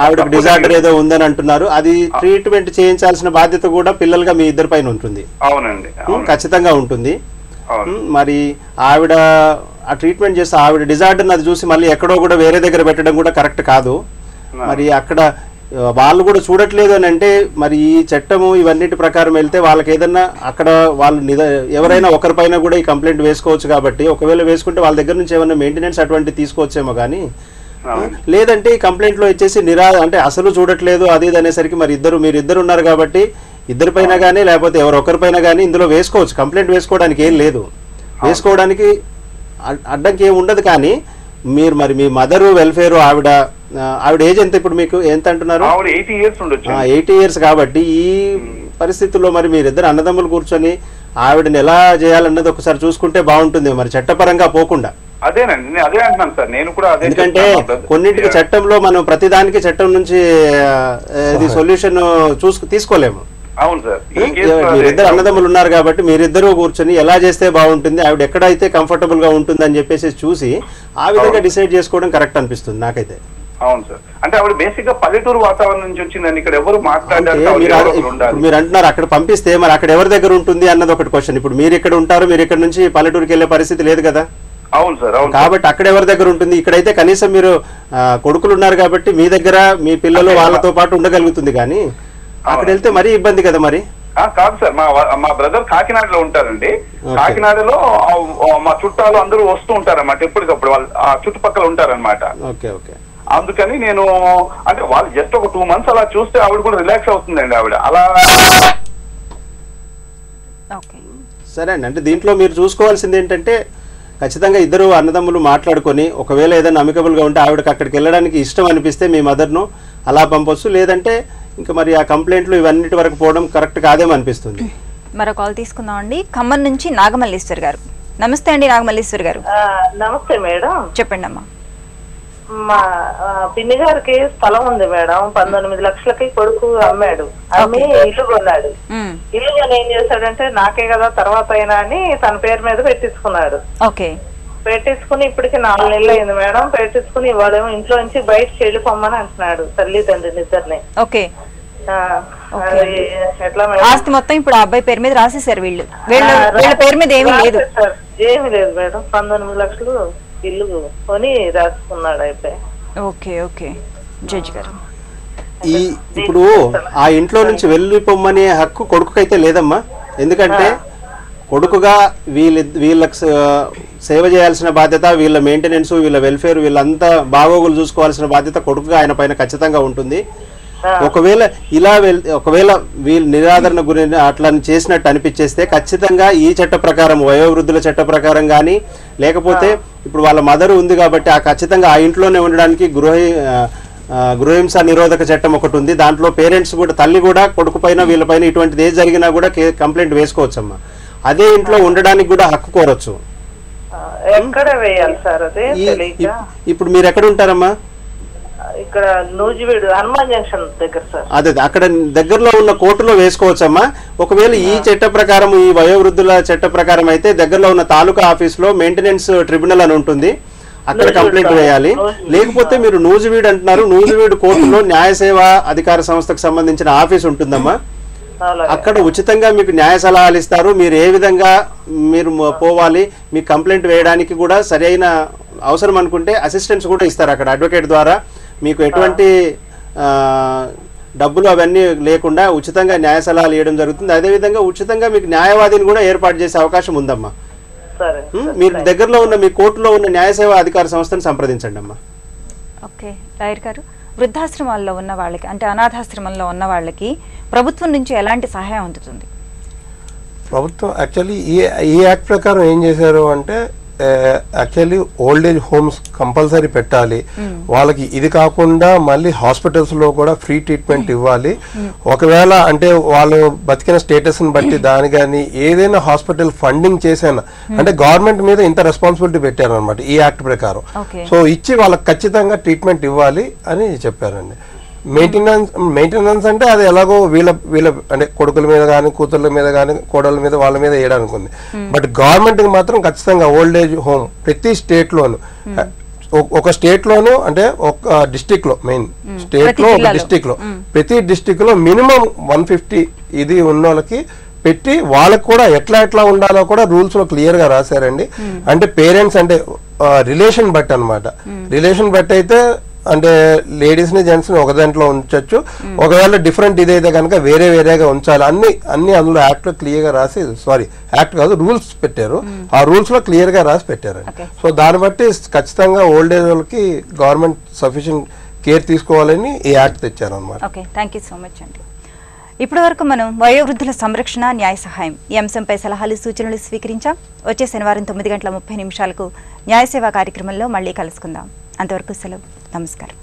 ఆవిడకి డిజార్డర్ ఏదో ఉందని అంటున్నారు. అది ట్రీట్మెంట్ చేయించాల్సిన బాధ్యత కూడా పిల్లలుగా మీ ఇద్దరి పైన ఉంటుంది. అవునండి, ఖచ్చితంగా ఉంటుంది. మరి ఆవిడ ఆ ట్రీట్మెంట్ చేస్తే ఆవిడ డిజార్డర్ అది చూసి మళ్ళీ ఎక్కడో కూడా వేరే దగ్గర పెట్టడం కూడా కరెక్ట్ కాదు. మరి అక్కడ వాళ్ళు కూడా చూడట్లేదు అని అంటే మరి ఈ చట్టము ఇవన్నిటి ప్రకారం వెళ్తే వాళ్ళకి ఏదన్నా అక్కడ వాళ్ళు ఎవరైనా ఒకరిపైన కూడా ఈ కంప్లైంట్ వేసుకోవచ్చు కాబట్టి ఒకవేళ వేసుకుంటే వాళ్ళ దగ్గర నుంచి ఏమైనా మెయింటెనెన్స్ అటువంటి తీసుకోవచ్చేమో కానీ లేదంటే ఈ కంప్లైంట్లో వచ్చేసి అంటే అసలు చూడట్లేదు అది ఇది అనేసరికి మరి మీరిద్దరు ఉన్నారు కాబట్టి ఇద్దరిపైన కానీ లేకపోతే ఎవరొకరిపైన కానీ ఇందులో వేసుకోవచ్చు, కంప్లైంట్ వేసుకోవడానికి ఏం లేదు, వేసుకోవడానికి అడ్డంకి ఏమి ఉండదు. కానీ మీరు మరి మీ మదర్ వెల్ఫేర్ ఆవిడ ఏజ్ ఎంత ఇప్పుడు మీకు ఎంత అంటున్నారు? 80 ఇయర్స్ కాబట్టి ఈ పరిస్థితుల్లో మరి మీరిద్దరు అన్నదమ్ములు కూర్చొని ఆవిడని ఎలా చేయాలన్నది ఒకసారి చూసుకుంటే బాగుంటుంది మరి చట్టపరంగా పోకుండా. అదేనండి అదే అంటున్నాను సార్ నేను కూడా. ఎందుకంటే కొన్నింటికి చట్టంలో మనం ప్రతిదానికి చట్టం నుంచి సొల్యూషన్ తీసుకోలేము. అవును సార్. మీరిద్దరు అన్నదమ్ములు ఉన్నారు కాబట్టి మీరిద్దరూ కూర్చొని ఎలా చేస్తే బాగుంటుంది, ఆవిడ ఎక్కడైతే కంఫర్టబుల్ గా ఉంటుంది అని చెప్పేసి చూసి ఆ విధంగా డిసైడ్ చేసుకోవడం కరెక్ట్ అనిపిస్తుంది నాకైతే. అవును సార్. అంటే ఆవిడ బేసిక్ గా పల్లెటూరు వాతావరణం నుంచి వచ్చిందని ఇక్కడ ఎవరు మాట్లాడారు. మీరు అంటున్నారు అక్కడ పంపిస్తే మరి అక్కడ ఎవరి దగ్గర ఉంటుంది అన్నది ఒకటి క్వశ్చన్. ఇప్పుడు మీరు ఇక్కడ ఉంటారు, మీరు ఇక్కడ నుంచి పల్లెటూరుకి వెళ్ళే పరిస్థితి లేదు కదా. అవును సార్. అవును. కాబట్టి అక్కడ ఎవరి దగ్గర ఉంటుంది, ఇక్కడైతే కనీసం మీరు కొడుకులు ఉన్నారు కాబట్టి మీ దగ్గర మీ పిల్లలు వాళ్ళతో పాటు ఉండగలుగుతుంది. కానీ అక్కడ వెళ్తే మరీ ఇబ్బంది కదా. మరి కాదు సార్, మా బ్రదర్ కాకినాడలో ఉంటారండి. కాకినాడలో మా చుట్టాలు అందరూ వస్తూ ఉంటారన్నమాట, ఎప్పటికప్పుడు వాళ్ళు ఆ చుట్టుపక్కల ఉంటారన్నమాట. Okay okay. అందుకని నేను అంటే వాళ్ళు జస్ట్ ఒక 2 months అలా చూస్తే ఆవిడ కూడా రిలాక్స్ అవుతుందండి ఆవిడ అలా. సరే అండి. అంటే దీంట్లో మీరు చూసుకోవాల్సింది ఏంటంటే ఖచ్చితంగా ఇద్దరు అన్నదమ్ములు మాట్లాడుకొని ఒకవేళ ఏదైనా అమికబుల్గా ఉంటే ఆవిడకి అక్కడికి వెళ్ళడానికి ఇష్టం అనిపిస్తే మీ మదర్ను అలా పంపొచ్చు. లేదంటే ఇంకా మరి ఆ కంప్లైంట్లు ఇవన్నిటి వరకు పోవడం కరెక్ట్ కాదేమో అనిపిస్తుంది. మరో కాల్ తీసుకుందామండి. ఖమ్మం నుంచి నాగమల్లీశ్వర్ గారు. నమస్తే అండి నాగమల్లీశ్వర్ గారు. నమస్తే మేడం. చెప్పండి అమ్మా. మా పిన్ని గారికి స్థలం ఉంది మేడం, 19 లక్షలకి కొడుకు అమ్మాడు. అమ్మి ఇల్లు కొన్నాడు. ఇల్లు కొని ఏం చేశాడంటే నాకే కదా తర్వాత అయినా అని తన పేరు మీద పెట్టించుకున్నాడు. ఓకే. పెట్టించుకుని ఇప్పటికి 4 నెలలు అయింది మేడం. పెట్టించుకుని ఇవాళేమో ఇంట్లో నుంచి బయటకు వెళ్ళిపోమ్మని అంటున్నాడు తల్లిదండ్రులు ఇద్దరిని. ఓకే. ఎట్లా ఆస్తి మొత్తం ఇప్పుడు ఆ అబ్బాయి పేరు మీద రాసేసారు వీళ్ళ పేరు మీద ఏమీ లేదు. ఏమీ లేదు మేడం. 19 లక్షలు ఇల్లు కొని రాసుకున్నాడు అయిపోయి. ఓకే ఓకే జడ్జి గారు. ఇప్పుడు ఆ ఇంట్లో నుంచి వెళ్ళిపోమ్మనే హక్కు కొడుకుకైతే లేదమ్మా. ఎందుకంటే కొడుకుగా వీళ్ళకి సేవ చేయాల్సిన బాధ్యత, వీళ్ళ మెయింటెనెన్స్, వీళ్ళ వెల్ఫేర్, వీళ్ళంతా బాగోగులు చూసుకోవాల్సిన బాధ్యత కొడుకుగా ఆయన పైన ఖచ్చితంగా ఉంటుంది. ఒకవేళ వీళ్ళు నిరాదరణ గురి అట్లా చేసినట్టు అనిపించేస్తే ఖచ్చితంగా ఈ చట్ట ప్రకారం వయోవృద్ధుల చట్ట ప్రకారం కానీ లేకపోతే ఇప్పుడు వాళ్ళ మదర్ ఉంది కాబట్టి ఆ ఖచ్చితంగా ఆ ఇంట్లోనే ఉండడానికి గృహహింస నిరోధక చట్టం ఒకటి ఉంది. దాంట్లో పేరెంట్స్ కూడా తల్లి కూడా కొడుకు పైన వీళ్ళపైన ఇటువంటిది ఏది జరిగినా కూడా కంప్లైంట్ వేసుకోవచ్చమ్మా. అదే ఇంట్లో ఉండడానికి కూడా హక్కు కోరొచ్చు. ఇప్పుడు మీరు ఎక్కడ ఉంటారమ్మా? ఇక్కడ నూజివీడు హనుమాన్ జంక్షన్ దగ్గర సార్. అదే అక్కడ దగ్గరలో ఉన్న కోర్టులో వేసుకోవచ్చమ్మా. ఒకవేళ ఈ చట్ట ప్రకారం ఈ వయోవృద్ధుల చట్ట ప్రకారం అయితే దగ్గరలో ఉన్న తాలూకా ఆఫీస్ లో మెయింటెనెన్స్ ట్రిబ్యునల్ అని ఉంటుంది, అక్కడ కంప్లైంట్ వేయాలి. లేకపోతే మీరు నూజివీడు అంటున్నారు, నూజివీడు కోర్టులో న్యాయ సేవా అధికార సంస్థకు సంబంధించిన ఆఫీస్ ఉంటుందమ్మా. అక్కడ ఉచితంగా మీకు న్యాయ సలహాలు ఇస్తారు. మీరు ఏ విధంగా మీరు పోవాలి, మీ కంప్లైంట్ వేయడానికి కూడా సరైన అవసరం అనుకుంటే అసిస్టెంట్స్ కూడా ఇస్తారు అక్కడ అడ్వకేట్ ద్వారా. మీకు ఎటువంటి డబ్బులు అవన్నీ లేకుండా ఉచితంగా న్యాయ సలహాలు ఇవ్వడం జరుగుతుంది. అదేవిధంగా ఉచితంగా మీకు న్యాయవాదిని కూడా ఏర్పాటు చేసే అవకాశం ఉందమ్మా. మీరు దగ్గరలో ఉన్న మీ కోర్టులో ఉన్న న్యాయ సేవా అధికార సంస్థను సంప్రదించండి అమ్మా. ఓకే లాయర్ గారు, వృద్ధాశ్రమాల్లో ఉన్న వాళ్ళకి అంటే అనాథాశ్రమంలో ఉన్న వాళ్ళకి ప్రభుత్వం నుంచి ఎలాంటి సహాయం అందుతుంది? ప్రభుత్వం యాక్చువల్లీ ఈ యాక్ట్ ప్రకారం ఏం చేశారు అంటే actually old age homes compulsory పెట్టాలి. వాళ్ళకి ఇది కాకుండా మళ్ళీ హాస్పిటల్స్ లో కూడా ఫ్రీ ట్రీట్మెంట్ ఇవ్వాలి. ఒకవేళ అంటే వాళ్ళు బతికిన స్టేటస్ ని బట్టి దాని కానీ ఏదైనా హాస్పిటల్ ఫండింగ్ చేసినా అంటే గవర్నమెంట్ మీద ఇంత రెస్పాన్సిబిలిటీ పెట్టారు అనమాట ఈ యాక్ట్ ప్రకారం. సో ఇచ్చి వాళ్ళకి ఖచ్చితంగా ట్రీట్మెంట్ ఇవ్వాలి అని చెప్పారండి. మెయింటెనెన్స్ అంటే అది ఎలాగో వీళ్ళ అంటే కొడుకుల మీద కానీ కూతుర్ల మీద కానీ కోడళ్ళ మీద వాళ్ళ మీద వేయడానికి ఉంది. బట్ గవర్నమెంట్ కి మాత్రం ఖచ్చితంగా ఓల్డ్ ఏజ్ హోమ్ ప్రతి స్టేట్ లోను ఒక స్టేట్ లోను అంటే ఒక డిస్టిక్ లో మెయిన్ స్టేట్ లో ఒక డిస్టిక్ లో ప్రతి డిస్టిక్ లో మినిమం 150 ఇది ఉన్న వాళ్ళకి పెట్టి వాళ్ళకి కూడా ఎట్లా ఉండాలో కూడా రూల్స్ లో క్లియర్ గా రాశారండి. అంటే పేరెంట్స్ అంటే రిలేషన్ బట్టి అనమాట. రిలేషన్ బట్టి అయితే అంటే లేడీస్ ని జెంట్స్ ని ఒక దాంట్లో ఉంచొచ్చు. ఒకవేళ డిఫరెంట్ ఇదైతే కనుక వేరే వేరేగా ఉంచాలి. అన్ని అందులో యాక్ట్ లో క్లియర్ గా రాసి, సారీ యాక్ట్ కాదు రూల్స్ పెట్టారు. ఆ రూల్స్ లో క్లియర్ గా రాసి పెట్టారండి. సో దాన్ని బట్టి ఖచ్చితంగా ఓల్డ్ ఏజ్ వాళ్ళకి గవర్నమెంట్ సఫిషియెంట్ కేర్ తీసుకోవాలని ఈ యాక్ట్ తెచ్చారు అన్నమాట. Okay, thank you so much అండి. ఇప్పటి వరకు మనం వయోవృద్ధుల సంరక్షణ, న్యాయ సహాయం ఈ అంశంపై సలహాలు, సూచనలు స్వీకరించాం. వచ్చే శనివారం 9:30 న్యాయ సేవా కార్యక్రమంలో మళ్ళీ కలుసుకుందాం. అంతవరకు సెలవు. నమస్కారం.